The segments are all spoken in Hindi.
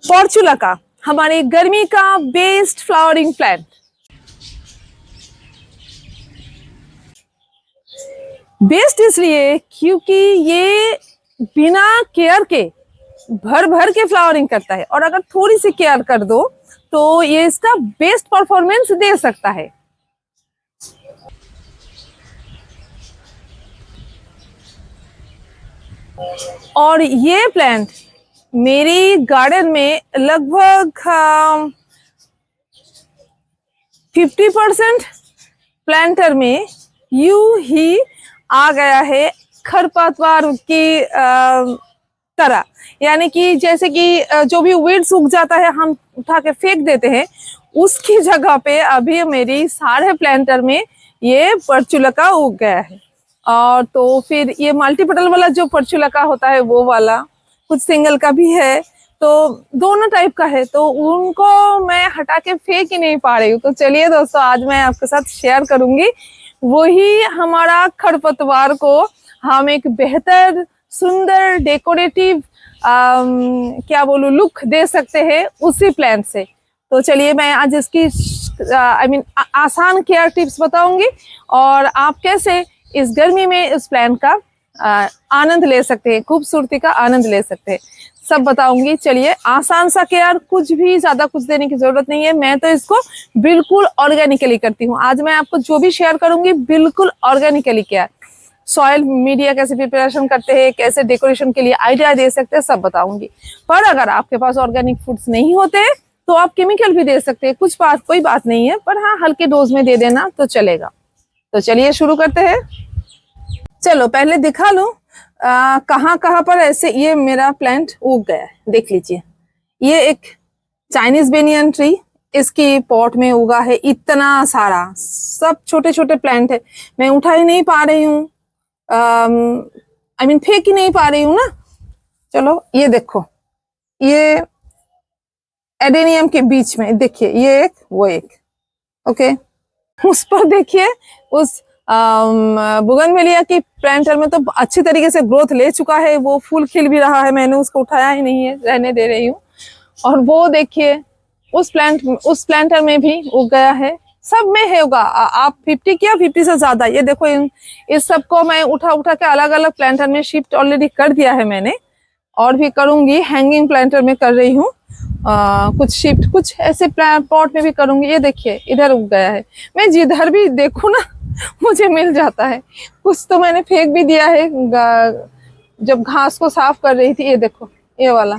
पोर्चुलाका हमारी गर्मी का बेस्ट फ्लावरिंग प्लांट। बेस्ट इसलिए क्योंकि ये बिना केयर के भर भर के फ्लावरिंग करता है, और अगर थोड़ी सी केयर कर दो तो ये इसका बेस्ट परफॉर्मेंस दे सकता है। और ये प्लांट मेरी गार्डन में लगभग 50% प्लांटर में यूं ही आ गया है खरपतवार की तरह। यानी कि जैसे कि जो भी वीड सूख जाता है हम उठा के फेंक देते हैं, उसकी जगह पे अभी मेरी सारे प्लांटर में ये पोर्चुलाका उग गया है। और तो फिर ये मल्टीपटल वाला जो पोर्चुलाका होता है वो वाला, कुछ सिंगल का भी है, तो दोनों टाइप का है, तो उनको मैं हटा के फेंक ही नहीं पा रही हूँ। तो चलिए दोस्तों, आज मैं आपके साथ शेयर करूंगी वही हमारा खरपतवार को हम एक बेहतर सुंदर डेकोरेटिव क्या बोलूं लुक दे सकते हैं उसी प्लांट से। तो चलिए मैं आज इसकी आसान केयर टिप्स बताऊंगी और आप कैसे इस गर्मी में इस प्लांट का आनंद ले सकते हैं, खूबसूरती का आनंद ले सकते हैं, सब बताऊंगी। चलिए, आसान सा केयर, कुछ भी ज्यादा कुछ देने की जरूरत नहीं है। मैं तो इसको बिल्कुल ऑर्गेनिकली करती हूँ। आज मैं आपको जो भी शेयर करूंगी बिल्कुल ऑर्गेनिकली केयर, सॉइल मीडिया कैसे प्रिपरेशन करते हैं, कैसे डेकोरेशन के लिए आइडिया दे सकते हैं, सब बताऊंगी। पर अगर आपके पास ऑर्गेनिक फूड्स नहीं होते तो आप केमिकल भी दे सकते हैं, कोई बात नहीं है, पर हाँ हल्के डोज में दे देना तो चलेगा। तो चलिए शुरू करते हैं। चलो पहले दिखा लूं कहाँ कहाँ पर ऐसे ये मेरा प्लांट उग गया है। देख लीजिए, ये एक चाइनीज बेनियन ट्री इसकी पॉट में उगा है। इतना सारा सब छोटे छोटे प्लांट है, मैं उठा ही नहीं पा रही हूँ, फेंक ही नहीं पा रही हूँ ना। चलो ये देखो, ये एडेनियम के बीच में देखिए, ये एक वो एक, ओके। उस पर देखिए, उस बुगनवेलिया की प्लांटर में तो अच्छी तरीके से ग्रोथ ले चुका है, वो फूल खिल भी रहा है, मैंने उसको उठाया ही नहीं है, रहने दे रही हूँ। और वो देखिए उस प्लांटर में भी उग गया है, सब में है होगा। आप 50 क्या 50 से ज्यादा, ये देखो इस सबको मैं उठा उठा के अलग अलग प्लांटर में शिफ्ट ऑलरेडी कर दिया है मैंने, और भी करूंगी। हैंगिंग प्लांटर में कर रही हूँ कुछ शिफ्ट, कुछ ऐसे पॉट में भी करूंगी। ये देखिए इधर उग गया है, मैं जिधर भी देखूं ना मुझे मिल जाता है। कुछ तो मैंने फेंक भी दिया है जब घास को साफ कर रही थी। ये देखो ये वाला,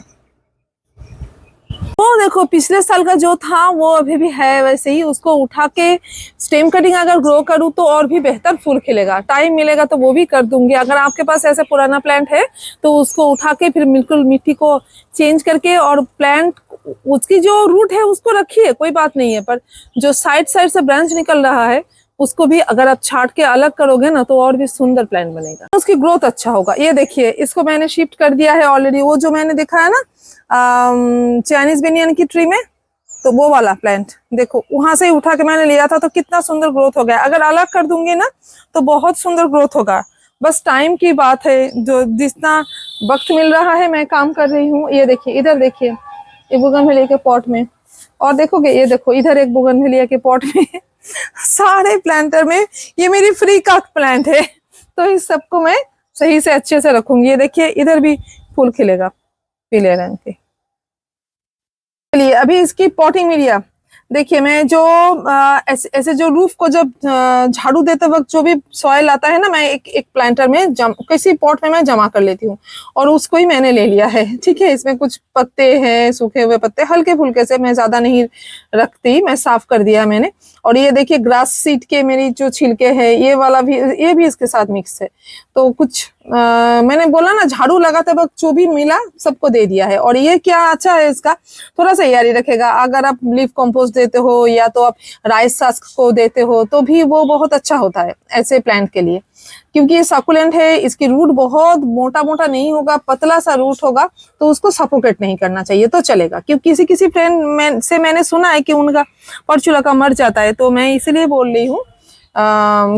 वो देखो पिछले साल का जो था वो अभी भी है वैसे ही। उसको उठा के स्टेम कटिंग अगर ग्रो करूँ तो और भी बेहतर फूल खिलेगा। टाइम मिलेगा तो वो भी कर दूंगी। अगर आपके पास ऐसा पुराना प्लांट है तो उसको उठा के फिर बिल्कुल मिट्टी को चेंज करके, और प्लांट उसकी जो रूट है उसको रखिए, कोई बात नहीं है, पर जो साइड साइड से ब्रांच निकल रहा है उसको भी अगर आप छाट के अलग करोगे ना तो और भी सुंदर प्लांट बनेगा, उसकी ग्रोथ अच्छा होगा। ये देखिए, इसको मैंने शिफ्ट कर दिया है ऑलरेडी, वो जो मैंने दिखाया ना चाइनीज बेनियन की ट्री में, तो वो वाला प्लांट देखो, वहां से ही उठा के मैंने लिया था, तो कितना सुंदर ग्रोथ हो गया। अगर अलग कर दूंगी ना तो बहुत सुंदर ग्रोथ होगा। बस टाइम की बात है, जो जितना वक्त मिल रहा है मैं काम कर रही हूँ। ये देखिए, इधर देखिए, ये बुगनवेलिया के पॉट में, और देखोगे ये देखो इधर एक बुगनवेलिया के पॉट में सारे प्लांटर में ये मेरी फ्री का प्लांट है, तो इस सबको मैं सही से अच्छे से रखूंगी। ये देखिए इधर भी फूल खिलेगा पीले रंग के। चलिए अभी इसकी पॉटिंग मीडिया देखिए, मैं जो ऐसे जो रूफ को जब झाड़ू देते वक्त जो भी सॉइल आता है ना, मैं एक प्लांटर में किसी पॉट में मैं जमा कर लेती हूँ, और उसको ही मैंने ले लिया है। ठीक है, इसमें कुछ पत्ते हैं, सूखे हुए पत्ते, हल्के फुल्के से, मैं ज्यादा नहीं रखती, मैं साफ कर दिया मैंने। और ये देखिए ग्रास सीड के मेरी जो छिलके है, ये वाला भी, ये भी इसके साथ मिक्स है। तो कुछ मैंने बोला ना, झाड़ू लगाते वक्त जो भी मिला सबको दे दिया है। और ये क्या अच्छा है, इसका थोड़ा सा यारी रखेगा। अगर आप लीफ कंपोस्ट देते हो या तो आप राइस हस्क को देते हो तो भी वो बहुत अच्छा होता है ऐसे प्लांट के लिए, क्योंकि ये सकुलेंट है। इसकी रूट बहुत मोटा मोटा नहीं होगा, पतला सा रूट होगा, तो उसको सफोकेट नहीं करना चाहिए तो चलेगा। क्योंकि किसी फ्रेंड से मैंने सुना है कि उनका पोर्चुलाका मर जाता है, तो मैं इसलिए बोल रही हूँ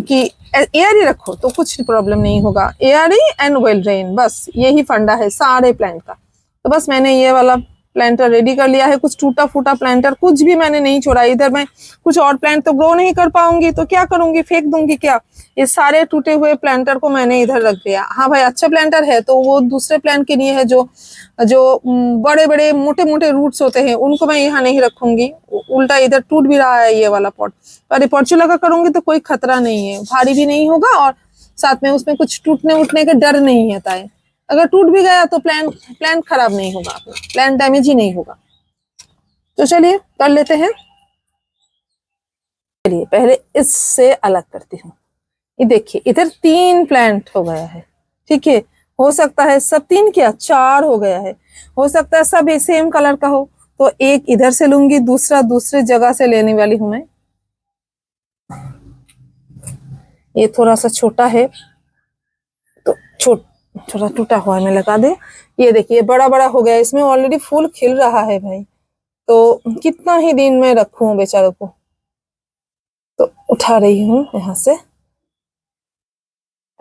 कि एयरी रखो तो कुछ प्रॉब्लम नहीं होगा। एयरी एंड वेल ड्रेन, बस यही फंडा है सारे प्लांट का। तो बस मैंने ये वाला प्लांटर रेडी कर लिया है। कुछ टूटा फूटा प्लांटर कुछ भी मैंने नहीं छोड़ा। इधर मैं कुछ और प्लांट तो ग्रो नहीं कर पाऊंगी तो क्या करूंगी, फेंक दूंगी क्या। ये सारे टूटे हुए प्लांटर को मैंने इधर रख दिया। हाँ भाई, अच्छा प्लांटर है तो वो दूसरे प्लांट के लिए है, जो जो बड़े बड़े मोटे मोटे रूट्स होते हैं उनको मैं यहाँ नहीं रखूंगी। उल्टा इधर टूट भी रहा है ये वाला पॉट, पर पोर्चुला का करूंगी तो कोई खतरा नहीं है, भारी भी नहीं होगा और साथ में उसमें कुछ टूटने उठने का डर नहीं होता है। अगर टूट भी गया तो प्लांट खराब नहीं होगा, प्लांट डैमेज ही नहीं होगा। तो चलिए कर लेते हैं। चलिए पहले इससे अलग करती हूँ। ये देखिए इधर 3 प्लांट हो गया है, ठीक है। हो सकता है सब 3 क्या 4 हो गया है, हो सकता है सब सेम कलर का हो, तो एक इधर से लूंगी, दूसरा दूसरे जगह से लेने वाली हूं मैं। ये थोड़ा सा छोटा है तो थोड़ा टूटा हुआ है, मैं लगा दे। ये देखिए बड़ा बड़ा हो गया, इसमें ऑलरेडी फूल खिल रहा है भाई, तो कितना ही दिन में रखूं बेचारों को। तो उठा रही हूँ यहाँ से।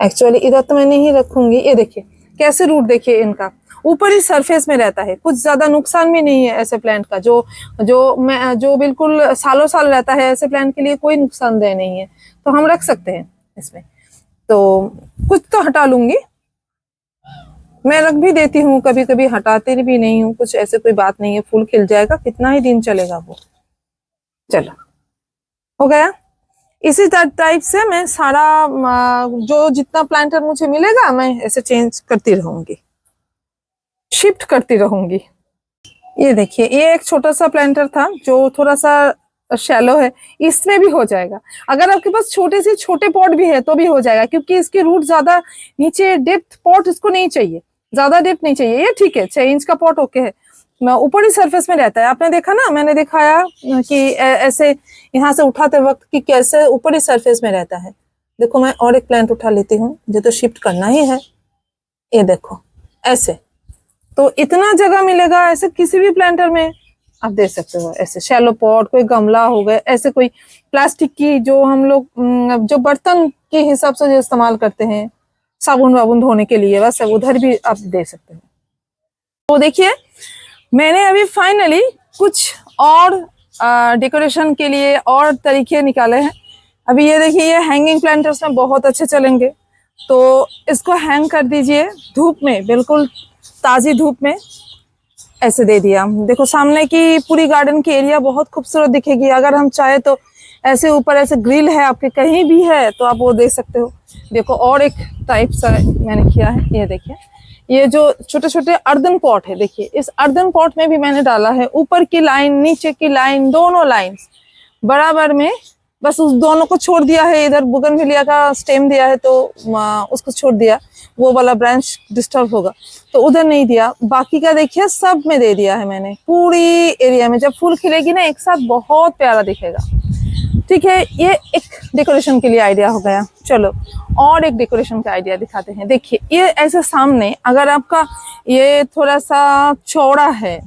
एक्चुअली इधर तो मैं नहीं रखूंगी। ये देखिए कैसे रूट देखिए इनका ऊपर ही सरफेस में रहता है, कुछ ज्यादा नुकसान भी नहीं है ऐसे प्लांट का। जो बिल्कुल सालों साल रहता है, ऐसे प्लांट के लिए कोई नुकसानदेह नहीं है, तो हम रख सकते हैं इसमें। तो कुछ तो हटा लूंगी, मैं रख भी देती हूँ कभी कभी, हटाते भी नहीं हूँ, कुछ ऐसे कोई बात नहीं है। फूल खिल जाएगा, कितना ही दिन चलेगा वो। चलो हो गया। इसी टाइप से मैं सारा जो जितना प्लांटर मुझे मिलेगा मैं ऐसे चेंज करती रहूंगी, शिफ्ट करती रहूंगी। ये देखिए ये एक छोटा सा प्लांटर था जो थोड़ा सा शैलो है, इसमें भी हो जाएगा। अगर आपके पास छोटे पॉट भी है तो भी हो जाएगा, क्योंकि इसकी रूट ज्यादा नीचे डेप्थ पॉट इसको नहीं चाहिए, ज्यादा डेप्थ नहीं चाहिए। ये ठीक है, 6 इंच का पॉट ओके है, ऊपर ही सरफेस में रहता है। आपने देखा ना, मैंने दिखाया कि ऐसे यहाँ से उठाते वक्त कि कैसे ऊपर ही सरफेस में रहता है। देखो मैं और एक प्लांट उठा लेती हूँ, जो तो शिफ्ट करना ही है। ये देखो ऐसे, तो इतना जगह मिलेगा ऐसे किसी भी प्लांटर में आप दे सकते हो। ऐसे शैलो पॉट, कोई गमला हो गए, ऐसे कोई प्लास्टिक की जो हम लोग जो बर्तन के हिसाब से जो इस्तेमाल करते हैं साबुन वाबुन धोने के लिए, बस उधर भी आप दे सकते हैं। तो देखिए मैंने अभी फाइनली कुछ और डेकोरेशन के लिए और तरीके निकाले हैं। अभी ये देखिए ये हैंगिंग प्लांटर्स में बहुत अच्छे चलेंगे, तो इसको हैंग कर दीजिए धूप में, बिल्कुल ताजी धूप में ऐसे दे दिया। देखो सामने की पूरी गार्डन की एरिया बहुत खूबसूरत दिखेगी। अगर हम चाहे तो ऐसे ऊपर ऐसे ग्रिल है आपके कहीं भी है तो आप वो दे सकते हो। देखो और एक टाइप सा मैंने किया है, ये देखिए ये जो छोटे छोटे अर्दन पॉट है, देखिए इस अर्दन पॉट में भी मैंने डाला है ऊपर की लाइन नीचे की लाइन, दोनों लाइन बराबर में, बस उस दोनों को छोड़ दिया है। इधर बुगनविलिया का स्टेम दिया है तो उसको छोड़ दिया, वो वाला ब्रांच डिस्टर्ब होगा तो उधर नहीं दिया। बाकी का देखिए सब में दे दिया है मैंने, पूरी एरिया में। जब फूल खिलेगी ना एक साथ बहुत प्यारा दिखेगा। ठीक है, ये एक डेकोरेशन के लिए आइडिया हो गया। चलो और एक डेकोरेशन का आइडिया दिखाते हैं। देखिए ये ऐसे सामने, अगर आपका ये थोड़ा सा चौड़ा है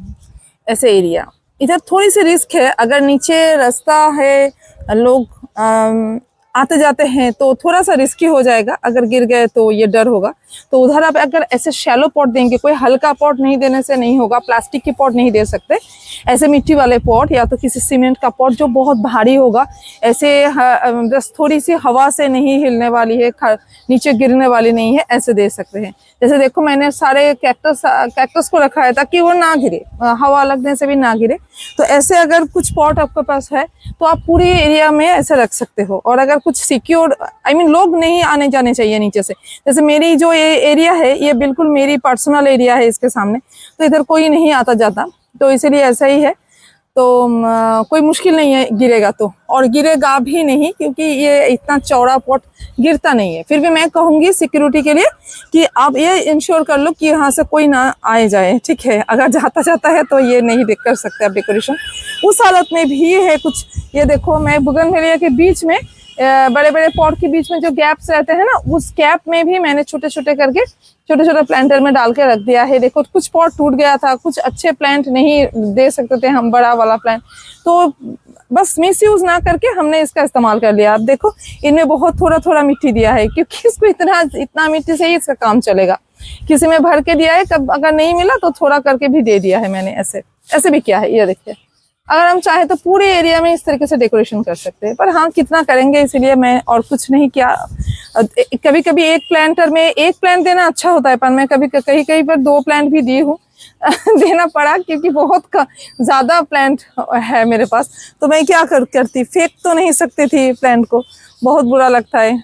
ऐसे एरिया, इधर थोड़ी सी रिस्क है। अगर नीचे रास्ता है, लोग आते जाते हैं तो थोड़ा सा रिस्की हो जाएगा, अगर गिर गए तो ये डर होगा। तो उधर आप अगर ऐसे शैलो पॉट देंगे, कोई हल्का पॉट नहीं देने से नहीं होगा, प्लास्टिक के पॉट नहीं दे सकते, ऐसे मिट्टी वाले पॉट या तो किसी सीमेंट का पॉट जो बहुत भारी होगा, ऐसे बस थोड़ी सी हवा से नहीं हिलने वाली है, नीचे गिरने वाली नहीं है, ऐसे दे सकते हैं। जैसे देखो मैंने सारे कैक्टस को रखा है ताकि वो ना गिरे, हवा लगने से भी ना गिरे। तो ऐसे अगर कुछ पॉट आपके पास है तो आप पूरी एरिया में ऐसे रख सकते हो। और अगर कुछ सिक्योर, लोग नहीं आने जाने चाहिए नीचे से। जैसे मेरी जो ये एरिया है ये बिल्कुल मेरी पर्सनल एरिया है इसके सामने, तो इधर कोई नहीं आता जाता, तो इसीलिए ऐसा ही है। तो कोई मुश्किल नहीं है गिरेगा तो, और गिरेगा भी नहीं क्योंकि ये इतना चौड़ा पॉट गिरता नहीं है। फिर भी मैं कहूंगी सिक्योरिटी के लिए कि आप ये इंश्योर कर लो कि यहाँ से कोई ना आए जाए, ठीक है। अगर जाता है तो ये नहीं कर सकते आप डेकोरेशन उस हालत में भी है कुछ। ये देखो मैं बुगनविलिया के बीच में, बड़े बड़े पॉट के बीच में जो गैप्स रहते हैं ना, उस गैप में भी मैंने छोटे छोटे करके छोटे छोटे प्लांटर में डाल के रख दिया है। देखो कुछ पॉट टूट गया था, कुछ अच्छे प्लांट नहीं दे सकते थे हम, बड़ा वाला प्लांट, तो बस मिस यूज ना करके हमने इसका इस्तेमाल कर लिया। आप देखो इनमें बहुत थोड़ा थोड़ा मिट्टी दिया है क्योंकि इसको इतना मिट्टी से ही इसका काम चलेगा। किसी में भर के दिया है, कब अगर नहीं मिला तो थोड़ा करके भी दे दिया है मैंने ऐसे। ऐसे भी किया है, ये देखिए। अगर हम चाहे तो पूरे एरिया में इस तरीके से डेकोरेशन कर सकते हैं, पर हाँ कितना करेंगे, इसीलिए मैं और कुछ नहीं किया। कभी कभी एक प्लांटर में एक प्लांट देना अच्छा होता है, पर मैं कभी कहीं कहीं पर 2 प्लांट भी दी हूँ देना पड़ा, क्योंकि बहुत ज्यादा प्लांट है मेरे पास। तो मैं क्या करती, फेंक तो नहीं सकती थी प्लांट को, बहुत बुरा लगता है,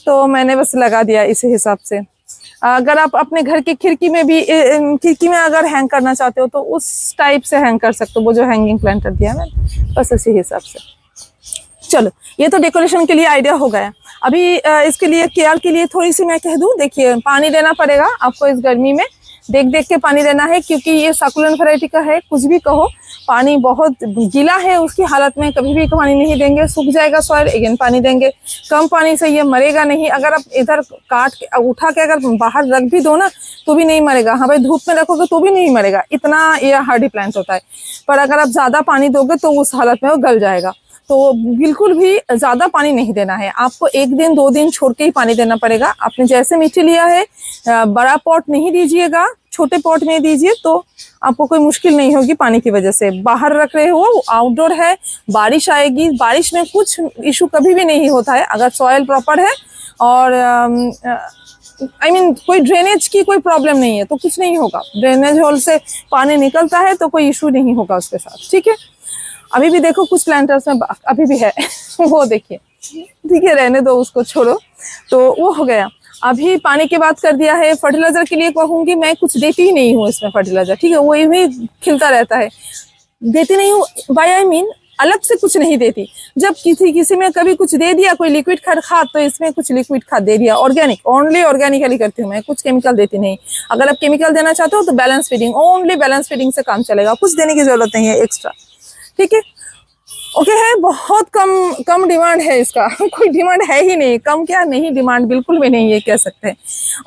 तो मैंने बस लगा दिया इसी हिसाब से। अगर आप अपने घर की खिड़की में भी, खिड़की में अगर हैंग करना चाहते हो तो उस टाइप से हैंग कर सकते हो, वो जो हैंगिंग प्लांटर दिया है बस इसी हिसाब से। चलो, ये तो डेकोरेशन के लिए आइडिया हो गया। अभी इसके लिए केयर के लिए थोड़ी सी मैं कह दूं, देखिए पानी देना पड़ेगा आपको इस गर्मी में, देख देख के पानी देना है, क्योंकि ये सकुलेंट वैरायटी का है, कुछ भी कहो, पानी बहुत गीला है उसकी हालत में, कभी भी पानी नहीं देंगे, सूख जाएगा सॉइल, अगेन पानी देंगे। कम पानी से ये मरेगा नहीं। अगर आप इधर काट के उठा के अगर बाहर रख भी दो ना तो भी नहीं मरेगा। हाँ भाई, धूप में रखोगे तो भी नहीं मरेगा, इतना ये हार्डी प्लांट होता है। पर अगर आप ज्यादा पानी दोगे तो उस हालत में वो गल जाएगा। तो बिल्कुल भी ज्यादा पानी नहीं देना है आपको, 1 दिन 2 दिन छोड़ के ही पानी देना पड़ेगा। आपने जैसे मिट्टी लिया है, बड़ा पॉट नहीं दीजिएगा, छोटे पॉट में दीजिए, तो आपको कोई मुश्किल नहीं होगी पानी की वजह से। बाहर रख रहे हो, आउटडोर है, बारिश आएगी, बारिश में कुछ इशू कभी भी नहीं होता है अगर सॉइल प्रॉपर है और कोई ड्रेनेज की कोई प्रॉब्लम नहीं है तो कुछ नहीं होगा। ड्रेनेज होल से पानी निकलता है तो कोई इशू नहीं होगा उसके साथ, ठीक है। अभी भी देखो कुछ प्लांटर्स में अभी भी है वो देखिए, ठीक है, रहने दो उसको, छोड़ो। तो वो हो गया। अभी पानी की बात कर दिया है। फर्टिलाइजर के लिए कहूंगी, मैं कुछ देती ही नहीं हूँ इसमें फर्टिलाइजर, ठीक है, वो ही खिलता रहता है, देती नहीं हूँ। बाय आई मीन अलग से कुछ नहीं देती। जब किसी में कभी कुछ दे दिया, कोई लिक्विड खाद, तो इसमें कुछ लिक्विड खाद दे दिया। ऑर्गेनिक, ओनली ऑर्गेनिकली करती हूँ मैं, कुछ केमिकल देती नहीं। अगर आप केमिकल देना चाहते हो तो balance feeding, only balance feeding से काम चलेगा, कुछ देने की जरूरत नहीं है एक्स्ट्रा, ठीक है। ओके है, बहुत कम डिमांड है इसका कोई डिमांड है ही नहीं, कम क्या नहीं, डिमांड बिल्कुल भी नहीं है कह सकते हैं।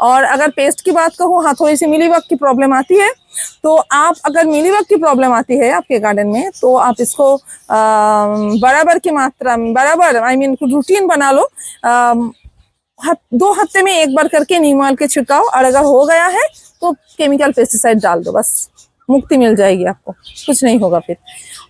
और अगर पेस्ट की बात कहूँ, हाँ थोड़ी सी मिलीबग की प्रॉब्लम आती है, तो आप अगर मिलीबग की प्रॉब्लम आती है आपके गार्डन में तो आप इसको बराबर की मात्रा में, बराबर रूटीन बना लो। 2 हफ्ते में 1 बार करके नीम ऑयल के छिड़काव, और अगर हो गया है तो केमिकल पेस्टिसाइड डाल दो, बस मुक्ति मिल जाएगी आपको, कुछ नहीं होगा फिर।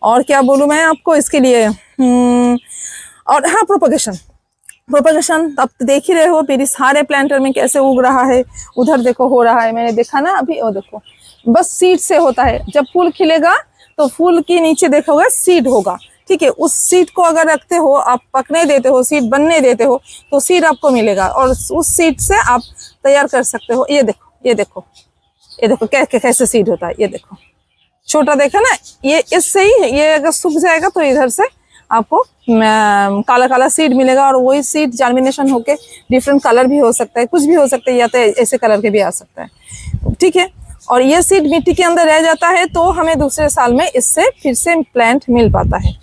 और क्या बोलूं मैं आपको इसके लिए, और हाँ प्रोपगेशन अब तो देख ही रहे हो मेरी सारे प्लांटर में कैसे उग रहा है। उधर देखो हो रहा है, मैंने देखा ना अभी, वो देखो बस सीड से होता है। जब फूल खिलेगा तो फूल के नीचे देखोगे सीड होगा, ठीक है। उस सीड को अगर रखते हो, आप पकने देते हो, सीड बनने देते हो, तो सीड आपको मिलेगा, और उस सीड से आप तैयार कर सकते हो। ये देखो कैसे सीड होता है, ये देखो छोटा, देखा ना, ये इससे ही, ये अगर सूख जाएगा तो इधर से आपको काला काला सीड मिलेगा, और वही सीड जर्मिनेशन होके डिफरेंट कलर भी हो सकता है, कुछ भी हो सकता है, या तो ऐसे कलर के भी आ सकता है, ठीक है। और ये सीड मिट्टी के अंदर रह जाता है तो हमें दूसरे साल में इससे फिर से प्लांट मिल पाता है।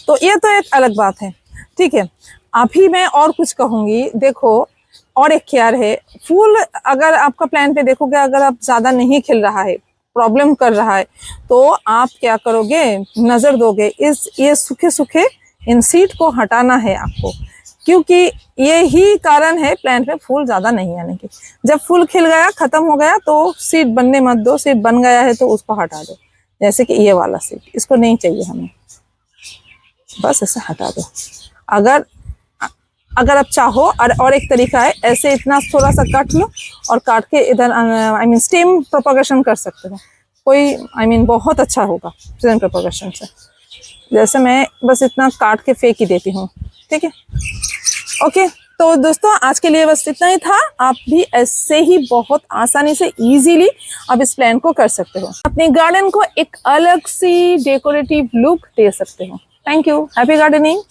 तो ये तो एक अलग बात है, ठीक है। अभी मैं और कुछ कहूंगी, देखो और एक केयर है, फूल अगर आपका प्लांट में देखोगे, अगर आप ज्यादा नहीं खिल रहा है, प्रॉब्लम कर रहा है, तो आप क्या करोगे, नजर दोगे, ये सूखे इन सीड को हटाना है आपको, क्योंकि ये ही कारण है प्लांट में फूल ज्यादा नहीं आने की। जब फूल खिल गया, खत्म हो गया, तो सीड बनने मत दो, सीड बन गया है तो उसको हटा दो। जैसे कि ये वाला सीड, इसको नहीं चाहिए हमें, बस ऐसे हटा दो। अगर आप चाहो, और एक तरीका है, ऐसे इतना थोड़ा सा काट लो और काट के इधर स्टेम प्रोपगेशन कर सकते हो, कोई बहुत अच्छा होगा स्टेम प्रोपगेशन से। जैसे मैं बस इतना काट के फेंक ही देती हूँ, ठीक है। ओके, तो दोस्तों आज के लिए बस इतना ही था। आप भी ऐसे ही बहुत आसानी से इजीली आप इस प्लान को कर सकते हो, अपने गार्डन को एक अलग सी डेकोरेटिव लुक दे सकते हो। Thank you, happy gardening.